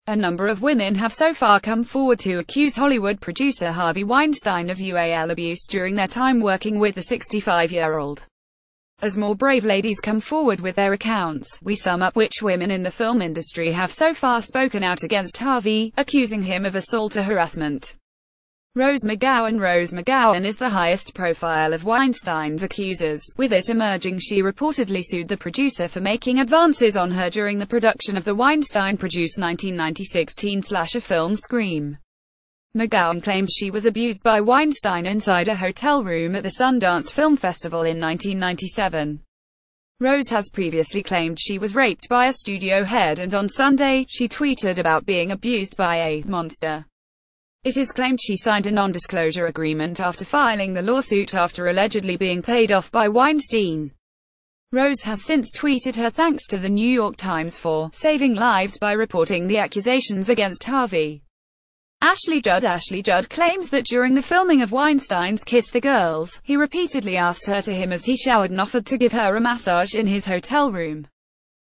A number of women have so far come forward to accuse Hollywood producer Harvey Weinstein of UAL abuse during their time working with the 65-year-old. As more brave ladies come forward with their accounts, we sum up which women in the film industry have so far spoken out against Harvey, accusing him of assault or harassment. Rose McGowan is the highest profile of Weinstein's accusers, with it emerging she reportedly sued the producer for making advances on her during the production of the Weinstein-produced 1996 teen slasher film Scream. McGowan claims she was abused by Weinstein inside a hotel room at the Sundance Film Festival in 1997. Rose has previously claimed she was raped by a studio head, and on Sunday, she tweeted about being abused by a monster. It is claimed she signed a non-disclosure agreement after filing the lawsuit after allegedly being paid off by Weinstein. Rose has since tweeted her thanks to the New York Times for saving lives by reporting the accusations against Harvey. Ashley Judd claims that during the filming of Weinstein's Kiss the Girls, he repeatedly asked her to him as he showered and offered to give her a massage in his hotel room.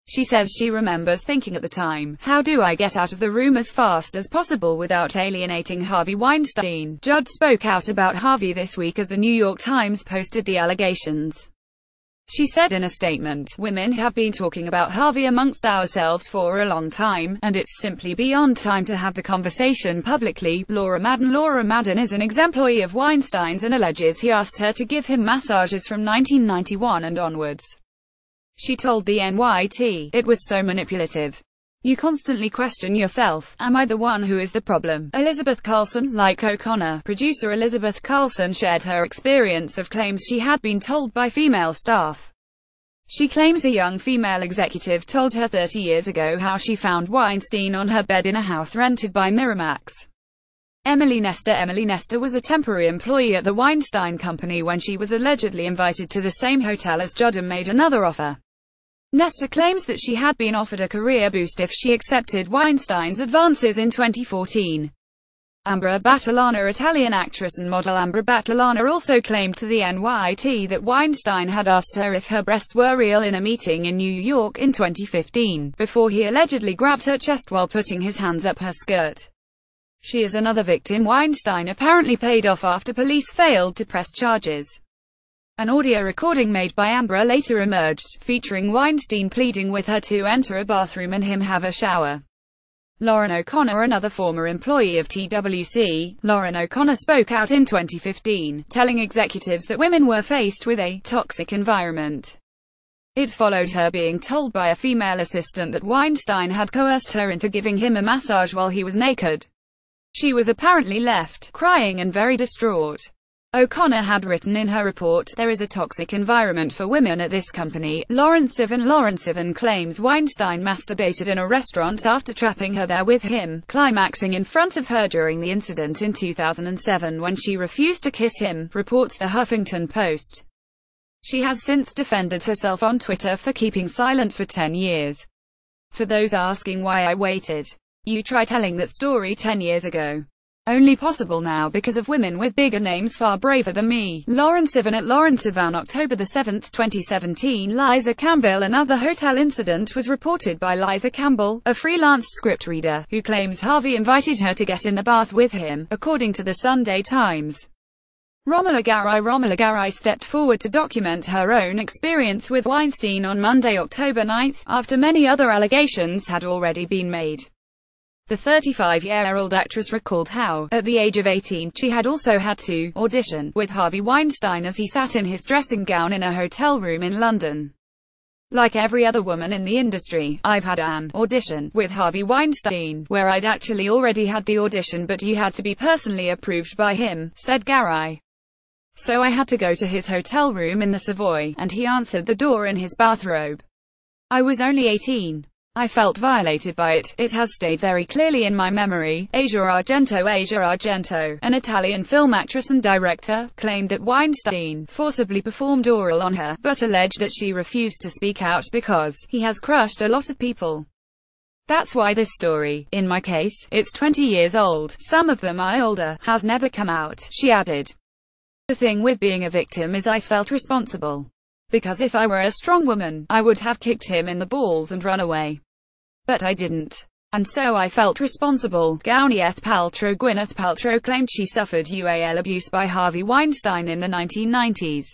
She says she remembers thinking at the time, "How do I get out of the room as fast as possible without alienating Harvey Weinstein?" Judd spoke out about Harvey this week as the New York Times posted the allegations. She said in a statement, "Women have been talking about Harvey amongst ourselves for a long time, and it's simply beyond time to have the conversation publicly." Laura Madden is an ex-employee of Weinstein's and alleges he asked her to give him massages from 1991 and onwards. She told the NYT, "It was so manipulative. You constantly question yourself, am I the one who is the problem?" Elizabeth Carlson, like O'Connor, producer Elizabeth Carlson shared her experience of claims she had been told by female staff. She claims a young female executive told her 30 years ago how she found Weinstein on her bed in a house rented by Miramax. Emily Nestor was a temporary employee at the Weinstein Company when she was allegedly invited to the same hotel as Judd and made another offer. Nestor claims that she had been offered a career boost if she accepted Weinstein's advances in 2014. Ambra Battilana, Italian actress and model Ambra Battilana, also claimed to the NYT that Weinstein had asked her if her breasts were real in a meeting in New York in 2015, before he allegedly grabbed her chest while putting his hands up her skirt. She is another victim Weinstein apparently paid off after police failed to press charges. An audio recording made by Ambra later emerged, featuring Weinstein pleading with her to enter a bathroom and him have a shower. Lauren O'Connor, another former employee of TWC, Lauren O'Connor spoke out in 2015, telling executives that women were faced with a toxic environment. It followed her being told by a female assistant that Weinstein had coerced her into giving him a massage while he was naked. She was apparently left crying and very distraught. O'Connor had written in her report, "There is a toxic environment for women at this company." Lauren Sivan claims Weinstein masturbated in a restaurant after trapping her there with him, climaxing in front of her during the incident in 2007 when she refused to kiss him, reports the Huffington Post. She has since defended herself on Twitter for keeping silent for 10 years. "For those asking why I waited. You try telling that story 10 years ago. Only possible now because of women with bigger names far braver than me." Lauren Sivan at Lauren Sivan, October 7, 2017. Liza Campbell. Another hotel incident was reported by Liza Campbell, a freelance scriptreader, who claims Harvey invited her to get in the bath with him, according to the Sunday Times. Romola Garai stepped forward to document her own experience with Weinstein on Monday, October 9, after many other allegations had already been made. The 35-year-old actress recalled how, at the age of 18, she had also had to audition with Harvey Weinstein as he sat in his dressing gown in a hotel room in London. "Like every other woman in the industry, I've had an audition with Harvey Weinstein, where I'd actually already had the audition but you had to be personally approved by him," said Garai. "So I had to go to his hotel room in the Savoy, and he answered the door in his bathrobe. I was only 18. I felt violated by it. It has stayed very clearly in my memory." Asia Argento, an Italian film actress and director, claimed that Weinstein forcibly performed oral on her, but alleged that she refused to speak out because he has crushed a lot of people. "That's why this story, in my case, it's 20 years old, some of them are older, has never come out," she added. "The thing with being a victim is I felt responsible. Because if I were a strong woman, I would have kicked him in the balls and run away. But I didn't. and so I felt responsible. Gwyneth Paltrow claimed she suffered UAL abuse by Harvey Weinstein in the 1990s.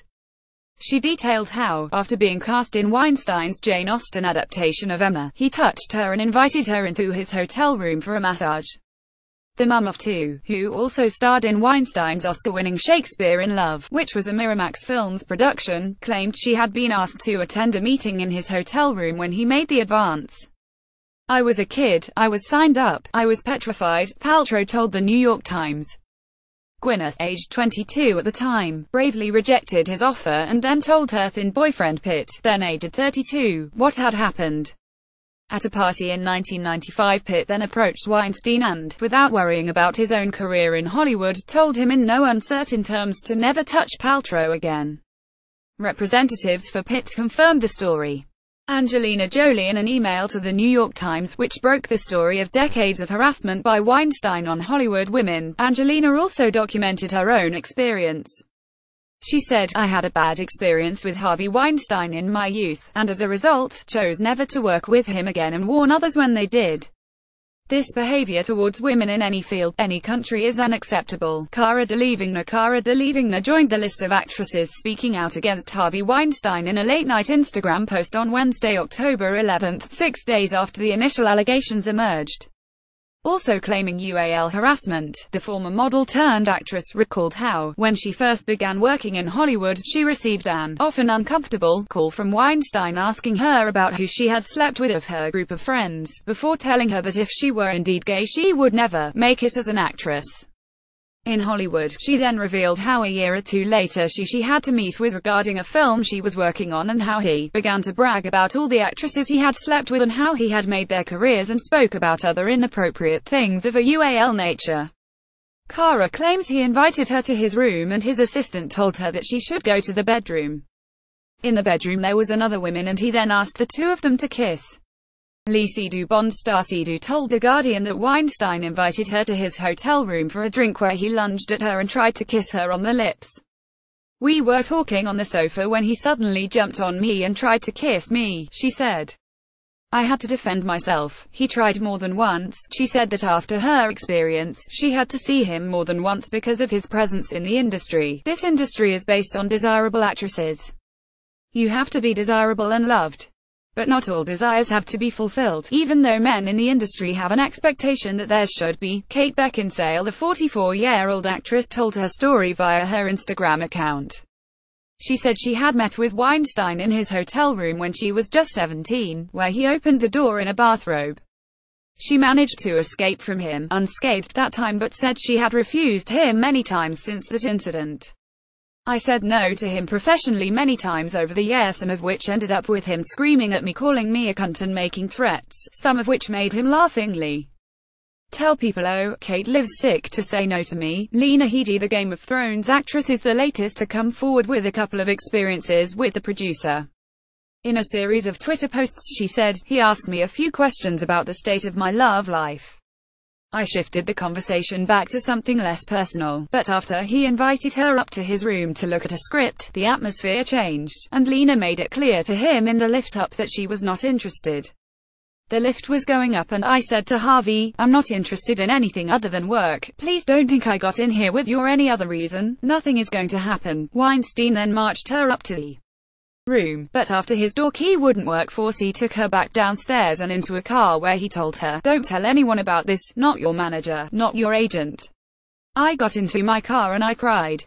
She detailed how, after being cast in Weinstein's Jane Austen adaptation of Emma, he touched her and invited her into his hotel room for a massage. The mum of two, who also starred in Weinstein's Oscar-winning Shakespeare in Love, which was a Miramax Films production, claimed she had been asked to attend a meeting in his hotel room when he made the advance. "I was a kid, I was signed up, I was petrified," Paltrow told the New York Times. Gwyneth, aged 22 at the time, bravely rejected his offer and then told her thin boyfriend Pitt, then aged 32, what had happened. At a party in 1995, Pitt then approached Weinstein and, without worrying about his own career in Hollywood, told him in no uncertain terms to never touch Paltrow again. Representatives for Pitt confirmed the story. Angelina Jolie in an email to the New York Times, which broke the story of decades of harassment by Weinstein on Hollywood women. Angelina also documented her own experience. She said, "I had a bad experience with Harvey Weinstein in my youth, and as a result, chose never to work with him again and warn others when they did. This behavior towards women in any field, any country is unacceptable." Cara Delevingne joined the list of actresses speaking out against Harvey Weinstein in a late-night Instagram post on Wednesday, October 11, 6 days after the initial allegations emerged. Also claiming UAL harassment, the former model-turned-actress recalled how, when she first began working in Hollywood, she received an, often uncomfortable, call from Weinstein asking her about who she had slept with of her group of friends, before telling her that if she were indeed gay she would never make it as an actress in Hollywood. She then revealed how a year or two later she had to meet with regarding a film she was working on, and how he began to brag about all the actresses he had slept with and how he had made their careers, and spoke about other inappropriate things of a UAL nature. Cara claims he invited her to his room and his assistant told her that she should go to the bedroom. In the bedroom there was another woman and he then asked the two of them to kiss. Lee Seydoux Bond star Seydoux told The Guardian that Weinstein invited her to his hotel room for a drink where he lunged at her and tried to kiss her on the lips. "We were talking on the sofa when he suddenly jumped on me and tried to kiss me," she said. "I had to defend myself. He tried more than once." She said that after her experience, she had to see him more than once because of his presence in the industry. "This industry is based on desirable actresses. You have to be desirable and loved. But not all desires have to be fulfilled, even though men in the industry have an expectation that theirs should be." Kate Beckinsale, the 44-year-old actress, told her story via her Instagram account. She said she had met with Weinstein in his hotel room when she was just 17, where he opened the door in a bathrobe. She managed to escape from him, unscathed that time, but said she had refused him many times since that incident. "I said no to him professionally many times over the years, some of which ended up with him screaming at me, calling me a cunt and making threats, some of which made him laughingly tell people, oh, Kate lives sick to say no to me." Lena Headey, the Game of Thrones actress, is the latest to come forward with a couple of experiences with the producer. In a series of Twitter posts she said, "He asked me a few questions about the state of my love life. I shifted the conversation back to something less personal, but after he invited her up to his room to look at a script, the atmosphere changed, and Lena made it clear to him in the lift up that she was not interested. The lift was going up and I said to Harvey, I'm not interested in anything other than work. Please don't think I got in here with you or any other reason. Nothing is going to happen." Weinstein then marched her up to the room, but after his door key wouldn't work, he took her back downstairs and into a car where he told her, "Don't tell anyone about this, not your manager, not your agent." "I got into my car and I cried.